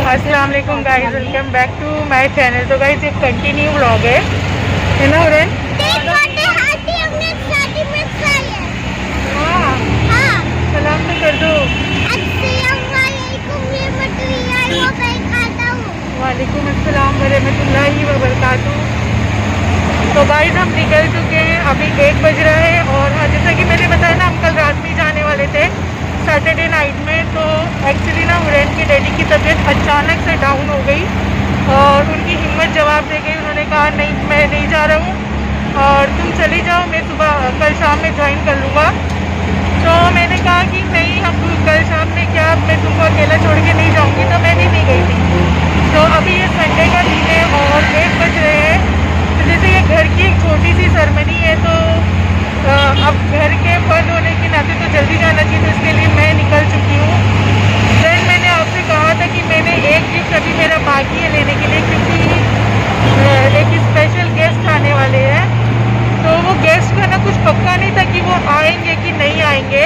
अस्सलाम वालेकुम guys, welcome back to my channel. तो गाइस एक कंटिन्यू व्लॉग है ना हुरैन? हाँ, सलाम तो कर दो। वालेकुम अस्सलाम वरहमतुल्लाहि वबरकातुहू। तो गाइस हम निकल चुके हैं, अभी 1 बज रहा है। और हाँ, जैसा कि मैंने बताया ना, हम कल रात में जाने वाले थे सैटरडे नाइट में। तो एक्चुअली ना हुरैन के डैडी की तबीयत अचानक से डाउन हो गई और उनकी हिम्मत जवाब दे गई। उन्होंने कहा नहीं, मैं नहीं जा रहा हूँ और तुम चली जाओ, मैं सुबह कल शाम में ज्वाइन कर लूँगा। तो मैंने कहा कि नहीं, हम कल शाम में क्या, मैं तुमको अकेला छोड़ के नहीं जाऊँगी। तो मैं भी नहीं गई थी। तो अभी ये संडे का दिन है और 1 बज रहे हैं। तो जैसे ये घर की एक छोटी सी सेरेमनी है, तो अब घर के बंद होने के नाते तो जल्दी जाना चाहिए। तो इसके लिए मैं निकल चुकी हूँ। देन मैंने आपसे कहा था कि मैंने एक गिफ्ट अभी मेरा बाकी है लेने के लिए, क्योंकि एक स्पेशल गेस्ट आने वाले हैं। तो वो गेस्ट का ना कुछ पक्का नहीं था कि वो आएंगे कि नहीं आएंगे,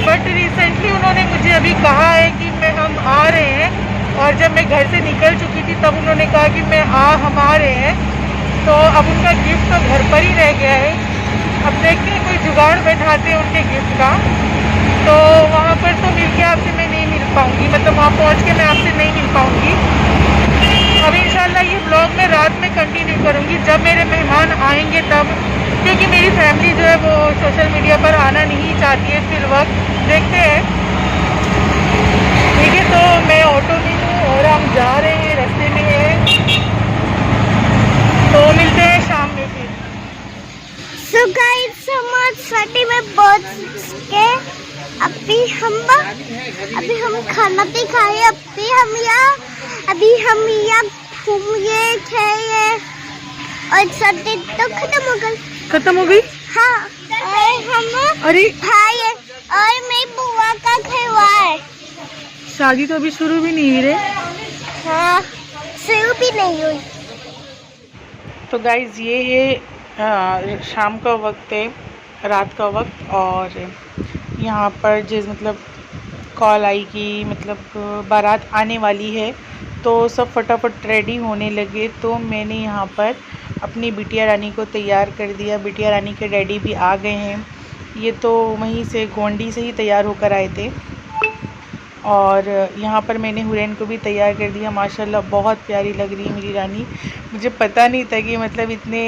बट रिसेंटली उन्होंने मुझे अभी कहा है कि हम आ रहे हैं। और जब मैं घर से निकल चुकी थी तब उन्होंने कहा कि हम आ रहे हैं। तो अब उनका गिफ्ट तो घर पर ही रह गया है। अब देखते हैं कोई जुगाड़ बैठाते हैं उनके गिफ्ट का। तो वहाँ पर तो मिल के आपसे मैं नहीं मिल पाऊँगी, मतलब वहाँ पहुँच के मैं आपसे नहीं मिल पाऊँगी। अब इंशाल्लाह ये ब्लॉग मैं रात में कंटिन्यू करूँगी जब मेरे मेहमान आएंगे तब, क्योंकि मेरी फैमिली जो है वो सोशल मीडिया पर आना नहीं चाहती है फिर वक्त। देखते हैं, ठीक है। तो मैं ऑटो में हूँ और हम जा रहे हैं, रास्ते में हैं। तो मिलते हैं शाम में फिर। So guys, हम में पहुंच के अभी हम खाना भी खाए। अभी हम यहाँ घूमिए खेले और सर्दी तो खत्म हो गई। हाँ, और हम अरे खाए और मैं बुआ का खिलवाए। शादी तो अभी शुरू भी नहीं हुई रे। हाँ, शुरू भी नहीं हुई। तो गाइज़ ये है शाम का वक्त है, रात का वक्त। और यहाँ पर जिस मतलब कॉल आई कि मतलब बारात आने वाली है, तो सब फटाफट रेडी होने लगे। तो मैंने यहाँ पर अपनी बिटिया रानी को तैयार कर दिया। बिटिया रानी के डैडी भी आ गए हैं। ये तो वहीं से गोंडी से ही तैयार होकर आए थे। और यहाँ पर मैंने हुरैन को भी तैयार कर दिया। माशाल्लाह बहुत प्यारी लग रही है मेरी रानी। मुझे पता नहीं था कि मतलब इतने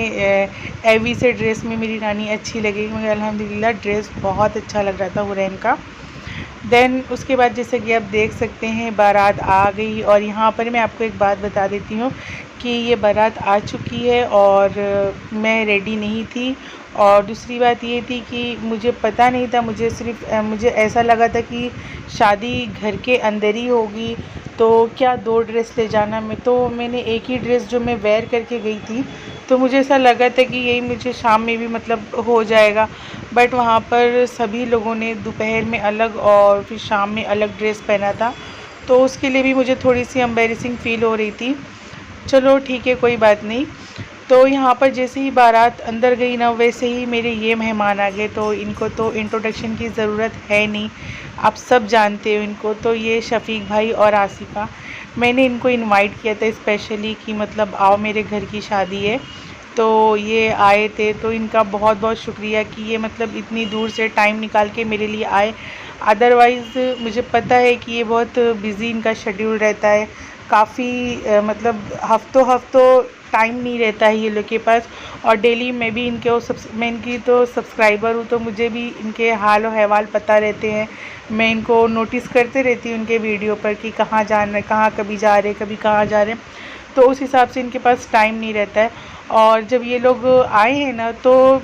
हैवी से ड्रेस में मेरी रानी अच्छी लगेगी, मगर अल्हम्दुलिल्लाह ड्रेस बहुत अच्छा लग रहा था हुरैन का। देन उसके बाद जैसे कि आप देख सकते हैं बारात आ गई। और यहाँ पर मैं आपको एक बात बता देती हूँ कि ये बारात आ चुकी है और मैं रेडी नहीं थी। और दूसरी बात ये थी कि मुझे पता नहीं था, मुझे ऐसा लगा था कि शादी घर के अंदर ही होगी, तो क्या 2 ड्रेस ले जाना। तो मैंने एक ही ड्रेस जो मैं वेयर करके गई थी, तो मुझे ऐसा लगा था कि यही मुझे शाम में भी मतलब हो जाएगा। बट वहाँ पर सभी लोगों ने दोपहर में अलग और फिर शाम में अलग ड्रेस पहना था, तो उसके लिए भी मुझे थोड़ी सी एम्बैरेसिंग फ़ील हो रही थी। चलो ठीक है, कोई बात नहीं। तो यहाँ पर जैसे ही बारात अंदर गई ना, वैसे ही मेरे ये मेहमान आ गए। तो इनको तो इंट्रोडक्शन की ज़रूरत है नहीं, आप सब जानते हो इनको। तो ये शफ़ीक भाई और आसिफ़ा, मैंने इनको इनवाइट किया था स्पेशली कि मतलब आओ, मेरे घर की शादी है। तो ये आए थे, तो इनका बहुत बहुत शुक्रिया कि ये मतलब इतनी दूर से टाइम निकाल के मेरे लिए आए। अदरवाइज़ मुझे पता है कि ये बहुत बिज़ी इनका शेड्यूल रहता है, काफ़ी मतलब हफ्तों टाइम नहीं रहता है ये लोग के पास। और डेली मैं भी मैं इनकी तो सब्सक्राइबर हूँ, तो मुझे भी इनके हाल और अहवाल पता रहते हैं। मैं इनको नोटिस करते रहती हूँ उनके वीडियो पर कि कहाँ जाना है, कहाँ कभी जा रहे, कभी कहाँ जा रहे हैं। तो उस हिसाब से इनके पास टाइम नहीं रहता है। और जब ये लोग आए हैं ना, तो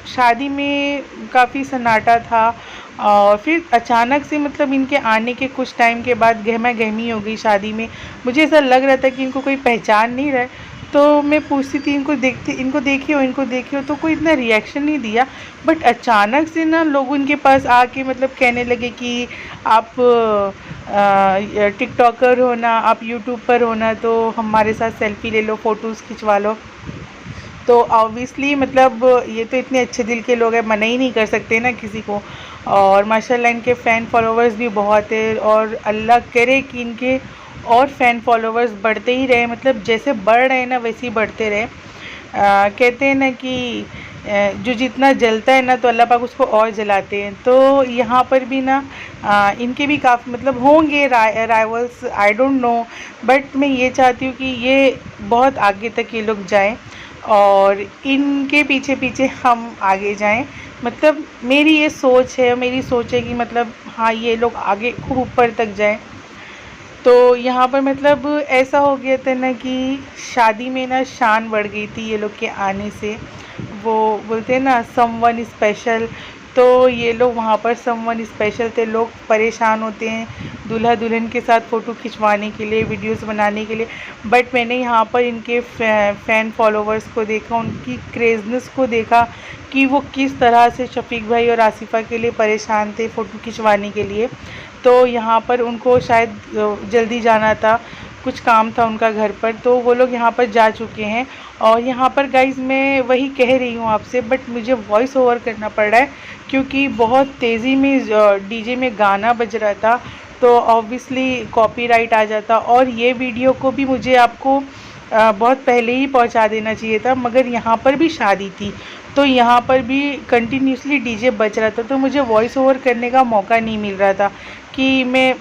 शादी में काफ़ी सन्नाटा था। और फिर अचानक से मतलब इनके आने के कुछ टाइम के बाद गहमा गहमी हो गई शादी में। मुझे ऐसा लग रहा था कि इनको कोई पहचान नहीं रहा है। तो मैं पूछती थी इनको देखी हो, तो कोई इतना रिएक्शन नहीं दिया। बट अचानक से ना लोग उनके पास आके मतलब कहने लगे कि आप टिकटॉकर हो ना, आप यूट्यूब पर हो ना, तो हमारे साथ सेल्फ़ी ले लो, फ़ोटोज़ खिंचवा लो। तो ऑब्वियसली मतलब ये तो इतने अच्छे दिल के लोग हैं, मना ही नहीं कर सकते ना किसी को। और माशाल्लाह इनके फ़ैन फॉलोवर्स भी बहुत है, और अल्लाह करे कि इनके और फ़ैन फॉलोवर्स बढ़ते ही रहे, मतलब जैसे बढ़ रहे हैं ना वैसे ही बढ़ते रहे। कहते हैं ना कि जो जितना जलता है ना तो अल्लाह पाक उसको और जलाते हैं। तो यहाँ पर भी ना इनके भी काफ़ी मतलब होंगे rivals, I don't know, but मैं ये चाहती हूँ कि ये बहुत आगे तक ये लोग जाएं और इनके पीछे पीछे हम आगे जाएं। मतलब मेरी ये सोच है, मेरी सोच है कि मतलब हाँ ये लोग आगे खूब ऊपर तक जाएं। तो यहाँ पर मतलब ऐसा हो गया था ना कि शादी में ना शान बढ़ गई थी ये लोग के आने से। वो बोलते हैं ना समवन स्पेशल, तो ये लोग वहाँ पर समवन स्पेशल थे। लोग परेशान होते हैं दूल्हा दुल्हन के साथ फ़ोटो खिंचवाने के लिए, वीडियोस बनाने के लिए, बट मैंने यहाँ पर इनके फ़ैन फॉलोवर्स को देखा, उनकी क्रेज़नेस को देखा कि वो किस तरह से शफीक भाई और आसिफ़ा के लिए परेशान थे फ़ोटो खिंचवाने के लिए। तो यहाँ पर उनको शायद जल्दी जाना था, कुछ काम था उनका घर पर, तो वो लोग यहाँ पर जा चुके हैं। और यहाँ पर गाइज़ मैं वही कह रही हूँ आपसे, बट मुझे वॉइस ओवर करना पड़ रहा है क्योंकि बहुत तेज़ी में डीजे में गाना बज रहा था, तो ऑब्वियसली कॉपीराइट आ जाता। और ये वीडियो को भी मुझे आपको बहुत पहले ही पहुंचा देना चाहिए था, मगर यहाँ पर भी शादी थी तो यहाँ पर भी कंटिन्यूसली डीजे बज रहा था, तो मुझे वॉइस ओवर करने का मौका नहीं मिल रहा था कि मैं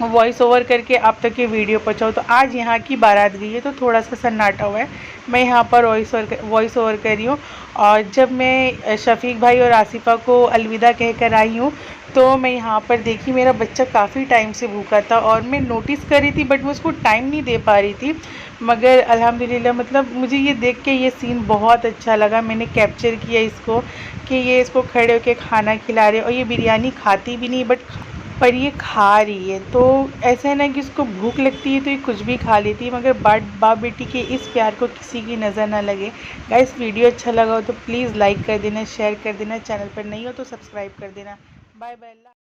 वॉइस ओवर करके आप तक ये वीडियो पहुँचाऊँ। तो आज यहाँ की बारात गई है तो थोड़ा सा सन्नाटा हुआ है, मैं यहाँ पर वॉइस ओवर कर रही हूँ। और जब मैं शफीक भाई और आसिफ़ा को अलविदा कह कर आई हूँ तो मैं यहाँ पर देखी मेरा बच्चा काफ़ी टाइम से भूखा था और मैं नोटिस कर रही थी बट मैं उसको टाइम नहीं दे पा रही थी। मगर अल्हम्दुलिल्लाह मतलब मुझे ये देख के ये सीन बहुत अच्छा लगा, मैंने कैप्चर किया इसको कि ये इसको खड़े होकर खाना खिला रहे और ये बिरयानी खाती भी नहीं बट पर ये खा रही है। तो ऐसा है ना कि उसको भूख लगती है तो ये कुछ भी खा लेती है, मगर बाप बेटी के इस प्यार को किसी की नज़र ना लगे। गाइस वीडियो अच्छा लगा हो तो प्लीज़ लाइक कर देना, शेयर कर देना, चैनल पर नहीं हो तो सब्सक्राइब कर देना। Bye bye.